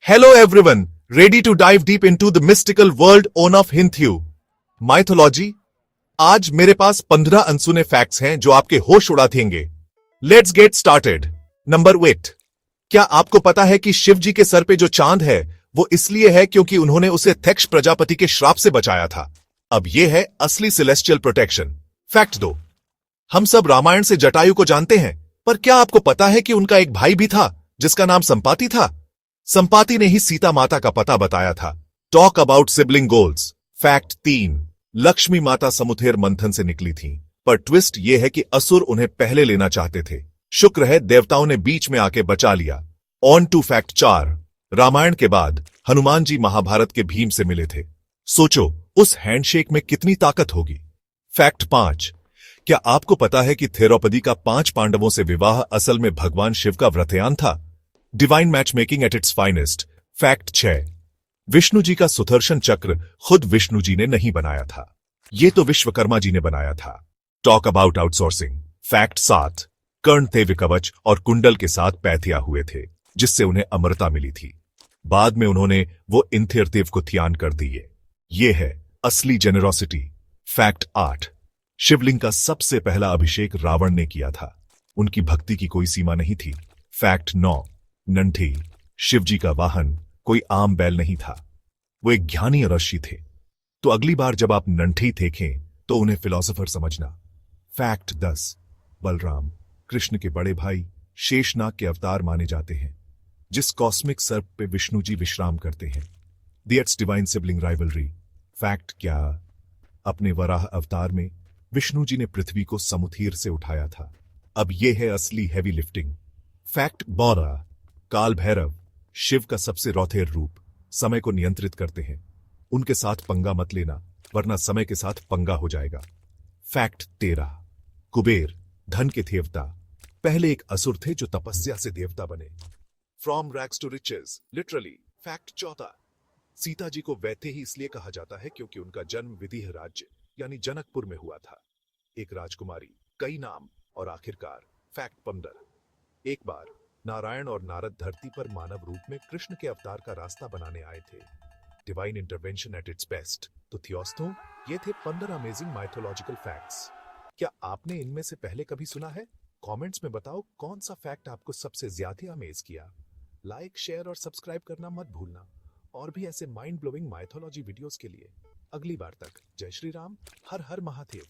Hello everyone, ready to dive deep into the mystical world of Hindu mythology? आज मेरे पास 15 अनसुने facts हैं जो आपके होश उड़ा देंगे। Let's get started. नंबर 8। क्या आपको पता है कि शिव जी के सर पे जो चांद है वो इसलिए है क्योंकि उन्होंने उसे थेक्ष प्रजापति के श्राप से बचाया था। अब यह है असली सेलेस्टियल प्रोटेक्शन। फैक्ट 2। हम सब रामायण से जटायु को जानते हैं, पर क्या आपको पता है कि उनका एक भाई भी था जिसका नाम संपाति था? संपाति ने ही सीता माता का पता बताया था। Talk about sibling goals. Fact 3। Lakshmi माता समुद्र मंथन से निकली थी, पर ट्विस्ट यह है कि असुर उन्हें पहले लेना चाहते थे। शुक्र है देवताओं ने बीच में आके बचा लिया। On to fact 4। रामायण के बाद हनुमान जी महाभारत के भीम से मिले थे। सोचो उस हैंडशेक में कितनी ताकत होगी। फैक्ट 5। क्या आपको पता है कि द्रौपदी का 5 पांडवों से विवाह असल में भगवान शिव का व्रतयान था? Divine matchmaking at its finest. Fact 6। Vishnu ji का सुदर्शन चक्र खुद विष्णु जी ने नहीं बनाया था, यह तो विश्वकर्मा जी ने बनाया था। Talk about outsourcing. फैक्ट 7। कर्ण थे कवच और कुंडल के साथ पैथिया हुए थे, जिससे उन्हें अमरता मिली थी। बाद में उन्होंने वो इंथिरदेव को ध्यान कर दिए। ये है असली जेनरोसिटी। फैक्ट 8। शिवलिंग का सबसे पहला अभिषेक रावण ने किया था। उनकी भक्ति की कोई सीमा नहीं थी। फैक्ट 9। नंठी शिवजी का वाहन कोई आम बैल नहीं था, वो एक ज्ञानी ऋषि थे। तो अगली बार जब आप नंठी देखें तो उन्हें फिलोसोफर समझना। फैक्ट 10। बलराम कृष्ण के बड़े भाई शेषनाग के अवतार माने जाते हैं, जिस कॉस्मिक सर्प पे विष्णु जी विश्राम करते हैं। That's divine sibling rivalry. Fact क्या? अपने वराह अवतार में विष्णु जी ने पृथ्वी को समुद्र से उठाया था। अब यह है असली हैवी लिफ्टिंग। फैक्ट 12। काल भैरव शिव का सबसे रौथेर रूप, समय को नियंत्रित करते हैं। उनके साथ पंगा मत लेना, वरना समय के साथ पंगा हो जाएगा। फैक्ट 13। कुबेर धन के देवता पहले एक असुर थे जो तपस्या से देवता बने। From rags to riches literally. Fact 14। Sita ji को वैथे ही इसलिए कहा जाता है क्योंकि उनका जन्म विदेह राज्य यानी जनकपुर में हुआ था। एक राजकुमारी, कई नाम और आखिरकार। फैक्ट 15। एक बार नारायण और नारद धरती पर मानव रूप में कृष्ण के अवतार का रास्ता बनाने आए थे। Divine intervention at its best. तो थियोस्तों, ये थे 15 अमेजिंग माइथोलॉजिकल फैक्ट्स। क्या आपने इनमें से पहले कभी सुना है? कमेंट्स में बताओ कौन सा फैक्ट आपको सबसे ज्यादा अमेज किया। लाइक, शेयर और सब्सक्राइब करना मत भूलना। और भी ऐसे माइंड ब्लोइंग माइथोलॉजी वीडियोस के लिए। अगली बार तक जय श्री राम, हर हर महादेव।